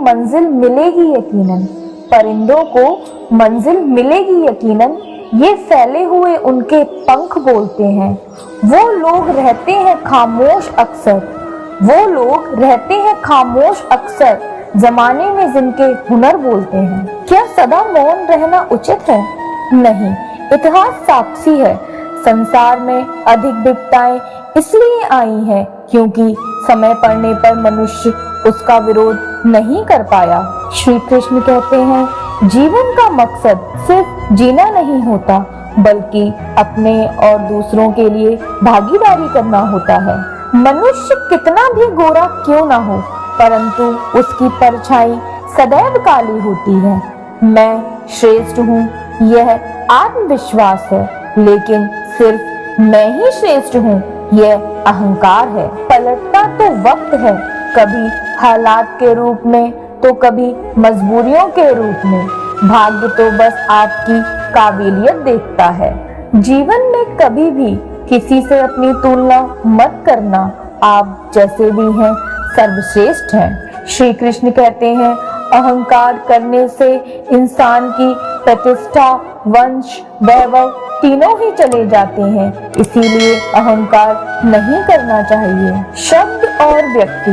मंजिल मिलेगी यकीनन, परिंदों को मंजिल मिलेगी यकीनन, ये फैले हुए उनके पंख बोलते हैं। वो लोग रहते हैं खामोश अक्सर, वो लोग रहते हैं खामोश अक्सर, जमाने में जिनके हुनर बोलते हैं। क्या सदा मौन रहना उचित है? नहीं, इतिहास साक्षी है। संसार में अधिक विपदाएं इसलिए आई हैं क्योंकि समय पड़ने पर मनुष्य उसका विरोध नहीं कर पाया। श्री कृष्ण कहते हैं, जीवन का मकसद सिर्फ जीना नहीं होता, बल्कि अपने और दूसरों के लिए भागीदारी करना होता है। मनुष्य कितना भी गोरा क्यों ना हो, परंतु उसकी परछाई सदैव काली होती है। मैं श्रेष्ठ हूँ, यह आत्मविश्वास है, लेकिन सिर्फ मैं ही श्रेष्ठ हूँ, यह अहंकार है। पलटता तो वक्त है, कभी हालात के रूप में तो कभी मजबूरियों के रूप में। भाग्य तो बस आपकी काबिलियत देखता है। जीवन में कभी भी किसी से अपनी तुलना मत करना, आप जैसे भी हैं सर्वश्रेष्ठ हैं। श्री कृष्ण कहते हैं, अहंकार करने से इंसान की प्रतिष्ठा, वंश, वैभव तीनों ही चले जाते हैं, इसीलिए अहंकार नहीं करना चाहिए। शब्द और व्यक्ति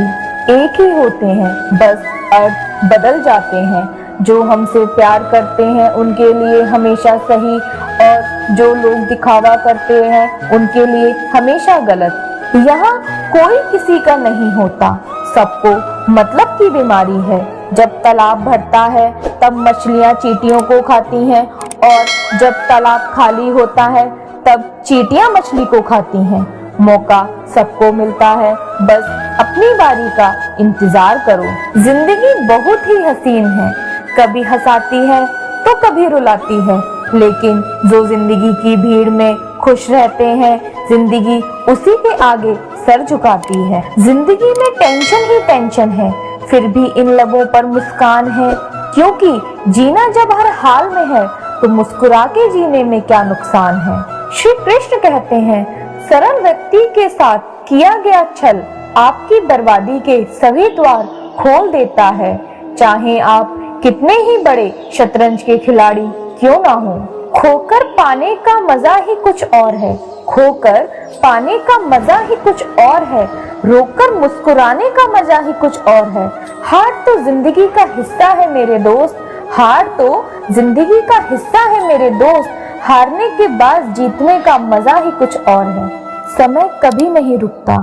एक ही होते हैं, बस अर्थ बदल जाते हैं। जो हमसे प्यार करते हैं उनके लिए हमेशा सही, और जो लोग दिखावा करते हैं उनके लिए हमेशा गलत। यहाँ कोई किसी का नहीं होता, सबको मतलब की बीमारी है। जब तालाब भरता है तब मछलियाँ चींटियों को खाती हैं, और जब तालाब खाली होता है तब चींटियाँ मछली को खाती हैं। मौका सबको मिलता है, बस अपनी बारी का इंतजार करो। जिंदगी बहुत ही हसीन है, कभी हंसाती है तो कभी रुलाती है, लेकिन जो जिंदगी की भीड़ में खुश रहते हैं, जिंदगी उसी के आगे सर झुकाती है। जिंदगी में टेंशन ही टेंशन है, फिर भी इन लबों पर मुस्कान है, क्योंकि जीना जब हर हाल में है तो मुस्कुरा के जीने में क्या नुकसान है। श्री कृष्ण कहते हैं, सरल व्यक्ति के साथ किया गया छल आपकी बर्बादी के सभी द्वार खोल देता है, चाहे आप कितने ही बड़े शतरंज के खिलाड़ी क्यों ना हो। खोकर पाने का मजा ही कुछ और है, खोकर पाने का मजा ही कुछ और है, रोकर मुस्कुराने का मजा ही कुछ और है। हार तो जिंदगी का हिस्सा है मेरे दोस्त, हार तो जिंदगी का हिस्सा है मेरे दोस्त, हारने के बाद जीतने का मजा ही कुछ और है। समय कभी नहीं रुकता,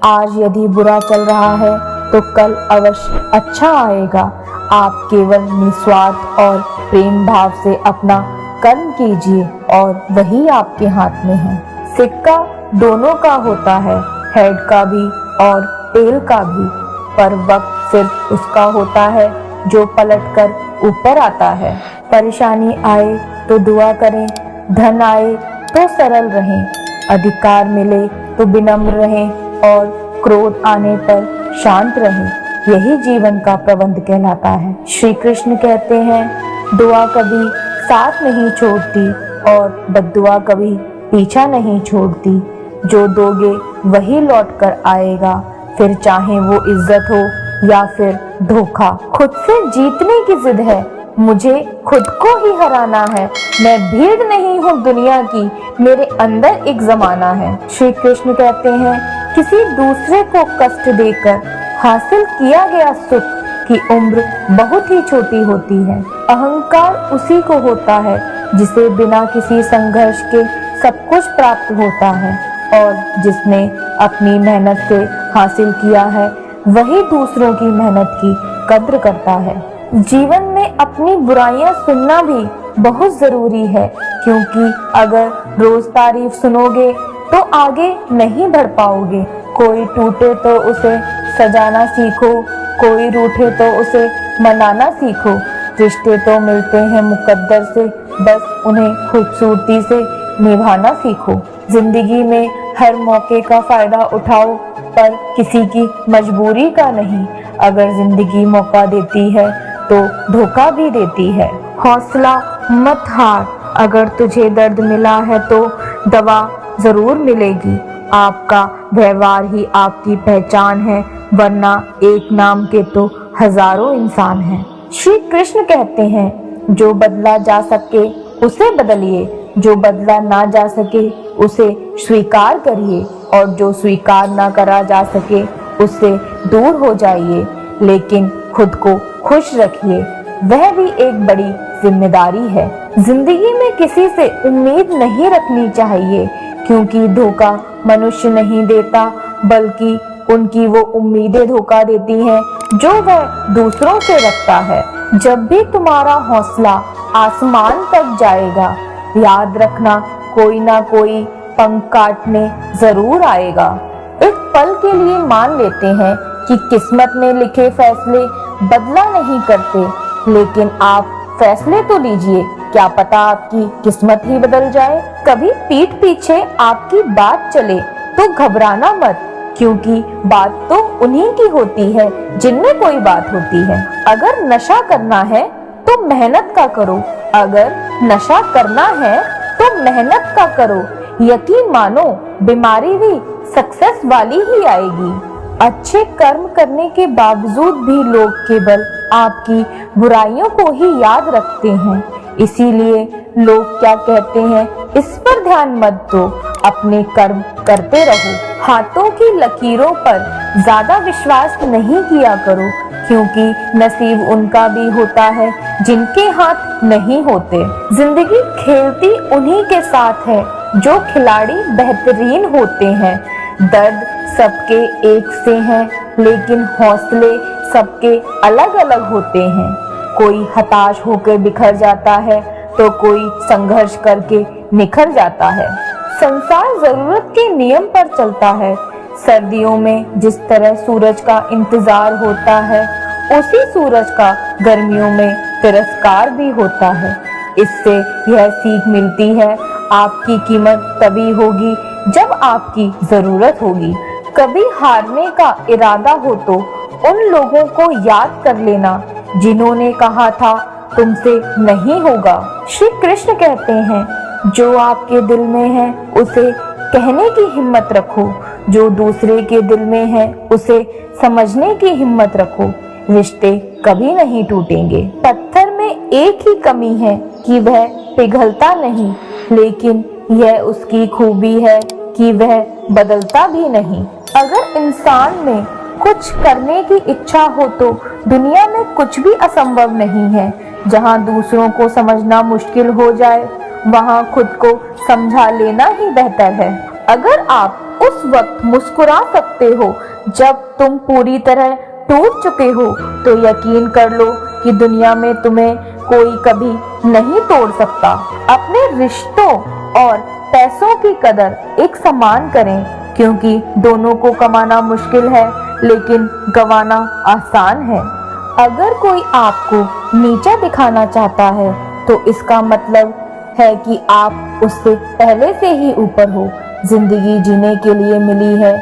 आज यदि बुरा चल रहा है तो कल अवश्य अच्छा आएगा। आप केवल निस्वार्थ और प्रेम भाव से अपना कर्म कीजिए और वही आपके हाथ में है। सिक्का दोनों का होता है, हेड का भी और टेल का भी, पर वक्त सिर्फ उसका होता है जो पलटकर ऊपर आता है। परेशानी आए तो दुआ करें, धन आए तो सरल रहें, अधिकार मिले तो विनम्र रहें, और क्रोध आने पर शांत रहें। यही जीवन का प्रबंध कहलाता है। श्री कृष्ण कहते हैं, दुआ कभी साथ नहीं छोड़ती और बद्दुआ कभी पीछा नहीं छोड़ती। जो दोगे वही लौट कर आएगा, फिर चाहे वो इज्जत हो या फिर धोखा। खुद से जीतने की जिद है, मुझे खुद को ही हराना है। मैं भीड़ नहीं हूँ दुनिया की, मेरे अंदर एक जमाना है। श्री कृष्ण कहते हैं, किसी दूसरे को कष्ट देकर हासिल किया गया सुख की उम्र बहुत ही छोटी होती है। अहंकार उसी को होता है जिसे बिना किसी संघर्ष के सब कुछ प्राप्त होता है, और जिसने अपनी मेहनत से हासिल किया है वही दूसरों की मेहनत की कद्र करता है। जीवन में अपनी बुराइयां सुनना भी बहुत जरूरी है, क्योंकि अगर रोज तारीफ सुनोगे तो आगे नहीं बढ़ पाओगे। कोई टूटे तो उसे सजाना सीखो, कोई रूठे तो उसे मनाना सीखो। रिश्ते तो मिलते हैं मुकद्दर से, बस उन्हें खूबसूरती से निभाना सीखो। जिंदगी में हर मौके का फायदा उठाओ, पर किसी की मजबूरी का नहीं। अगर जिंदगी मौका देती है तो धोखा भी देती है। हौसला मत हार, अगर तुझे दर्द मिला है तो दवा जरूर मिलेगी। आपका व्यवहार ही आपकी पहचान है, वरना एक नाम के तो हजारों इंसान हैं। श्री कृष्ण कहते हैं, जो बदला जा सके उसे बदलिए, जो बदला ना जा सके उसे स्वीकार करिए, और जो स्वीकार ना करा जा सके उससे दूर हो जाइए, लेकिन खुद को खुश रखिए। वह भी एक बड़ी जिम्मेदारी है। जिंदगी में किसी से उम्मीद नहीं रखनी चाहिए, क्योंकि धोखा मनुष्य नहीं देता, बल्कि उनकी वो उम्मीदें धोखा देती हैं जो वह दूसरों से रखता है। जब भी तुम्हारा हौसला आसमान तक जाएगा, याद रखना कोई ना कोई पंख काटने जरूर आएगा। एक पल के लिए मान लेते हैं कि किस्मत में लिखे फैसले बदला नहीं करते, लेकिन आप फैसले तो लीजिए, क्या पता आपकी किस्मत ही बदल जाए। कभी पीठ पीछे आपकी बात चले तो घबराना मत, क्योंकि बात तो उन्हीं की होती है जिनमें कोई बात होती है। अगर नशा करना है तो मेहनत का करो, अगर नशा करना है तो मेहनत का करो। यकीन मानो बीमारी भी सक्सेस वाली ही आएगी। अच्छे कर्म करने के बावजूद भी लोग केवल आपकी बुराइयों को ही याद रखते हैं। इसीलिए लोग क्या कहते हैं इस पर ध्यान मत दो, अपने कर्म करते रहो। हाथों की लकीरों पर ज्यादा विश्वास नहीं किया करो, क्योंकि नसीब उनका भी होता है जिनके हाथ नहीं होते। जिंदगी खेलती उन्हीं के साथ है जो खिलाड़ी बेहतरीन होते हैं। दर्द सबके एक से हैं, लेकिन हौसले सबके अलग अलग होते हैं। कोई हताश होकर बिखर जाता है तो कोई संघर्ष करके निखर जाता है। संसार जरूरत के नियम पर चलता है। सर्दियों में जिस तरह सूरज का इंतजार होता है, उसी सूरज का गर्मियों में तिरस्कार भी होता है। इससे यह सीख मिलती है, आपकी कीमत तभी होगी जब आपकी जरूरत होगी। कभी हारने का इरादा हो तो उन लोगों को याद कर लेना जिन्होंने कहा था तुमसे नहीं होगा। श्री कृष्ण कहते हैं, जो आपके दिल में है उसे कहने की हिम्मत रखो, जो दूसरे के दिल में है उसे समझने की हिम्मत रखो। रिश्ते कभी नहीं टूटेंगे। पत्थर में एक ही कमी है कि वह पिघलता नहीं, लेकिन यह उसकी खूबी है कि वह बदलता भी नहीं। अगर इंसान में कुछ करने की इच्छा हो तो दुनिया में कुछ भी असंभव नहीं है। जहाँ दूसरों को समझना मुश्किल हो जाए, वहाँ खुद को समझा लेना ही बेहतर है। अगर आप उस वक्त मुस्कुरा सकते हो जब तुम पूरी तरह टूट चुके हो, तो यकीन कर लो कि दुनिया में तुम्हें कोई कभी नहीं तोड़ सकता। अपने रिश्तों और पैसों की कदर एक समान करें, क्योंकि दोनों को कमाना मुश्किल है, लेकिन गंवाना आसान है। अगर कोई आपको नीचा दिखाना चाहता है, तो इसका मतलब है कि आप उससे पहले से ही ऊपर हो। जिंदगी जीने के लिए मिली है,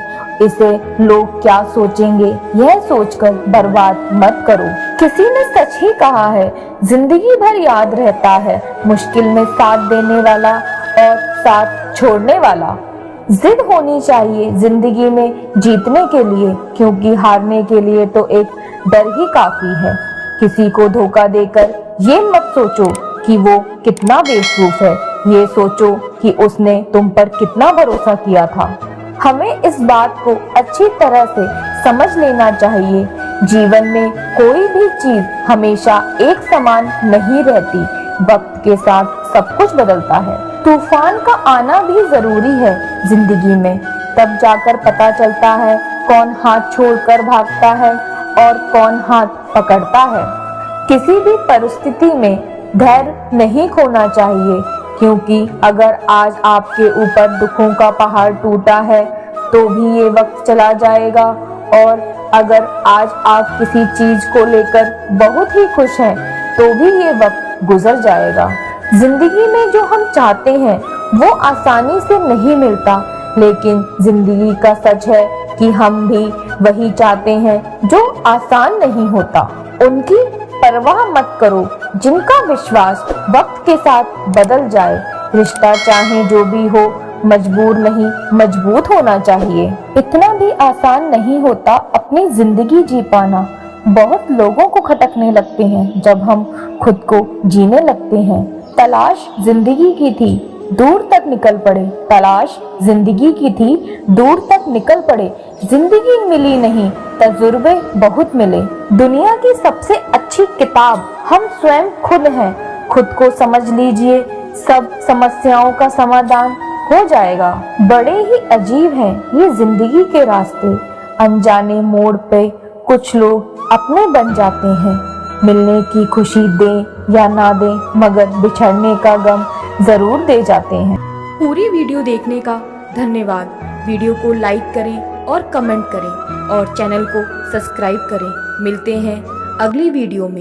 इसे लोग क्या सोचेंगे यह सोचकर बर्बाद मत करो। किसी ने सच ही कहा है, जिंदगी भर याद रहता है मुश्किल में साथ देने वाला और साथ छोड़ने वाला। जिद होनी चाहिए जिंदगी में जीतने के लिए, क्योंकि हारने के लिए तो एक डर ही काफी है। किसी को धोखा देकर ये मत सोचो कि वो कितना बेवकूफ है, ये सोचो कि उसने तुम पर कितना भरोसा किया था। हमें इस बात को अच्छी तरह से समझ लेना चाहिए, जीवन में कोई भी चीज हमेशा एक समान नहीं रहती। वक्त के साथ सब कुछ बदलता है। तूफान का आना भी जरूरी है जिंदगी में, तब जाकर पता चलता है कौन हाथ छोड़कर भागता है और कौन हाथ पकड़ता है। किसी भी परिस्थिति में धैर्य नहीं खोना चाहिए, क्योंकि अगर आज आपके ऊपर दुखों का पहाड़ टूटा है तो भी ये वक्त चला जाएगा, और अगर आज आप किसी चीज को लेकर बहुत ही खुश हैं तो भी ये वक्त गुजर जाएगा। जिंदगी में जो हम चाहते हैं वो आसानी से नहीं मिलता, लेकिन जिंदगी का सच है कि हम भी वही चाहते हैं जो आसान नहीं होता। उनकी परवाह मत करो जिनका विश्वास वक्त के साथ बदल जाए। रिश्ता चाहे जो भी हो, मजबूर नहीं मजबूत होना चाहिए। इतना भी आसान नहीं होता अपनी जिंदगी जी पाना। बहुत लोगों को खटकने लगते हैं जब हम खुद को जीने लगते हैं। तलाश जिंदगी की थी, दूर तक निकल पड़े। तलाश जिंदगी की थी, दूर तक निकल पड़े। जिंदगी मिली नहीं, तजुर्बे बहुत मिले। दुनिया की सबसे अच्छी किताब हम स्वयं खुद हैं। खुद को समझ लीजिए, सब समस्याओं का समाधान हो जाएगा। बड़े ही अजीब हैं ये जिंदगी के रास्ते। अनजाने मोड़ पे कुछ लोग अपने बन जाते हैं। मिलने की खुशी दें या ना दें, मगर बिछड़ने का गम जरूर दे जाते हैं। पूरी वीडियो देखने का धन्यवाद। वीडियो को लाइक करें और कमेंट करें और चैनल को सब्सक्राइब करें। मिलते हैं अगली वीडियो में।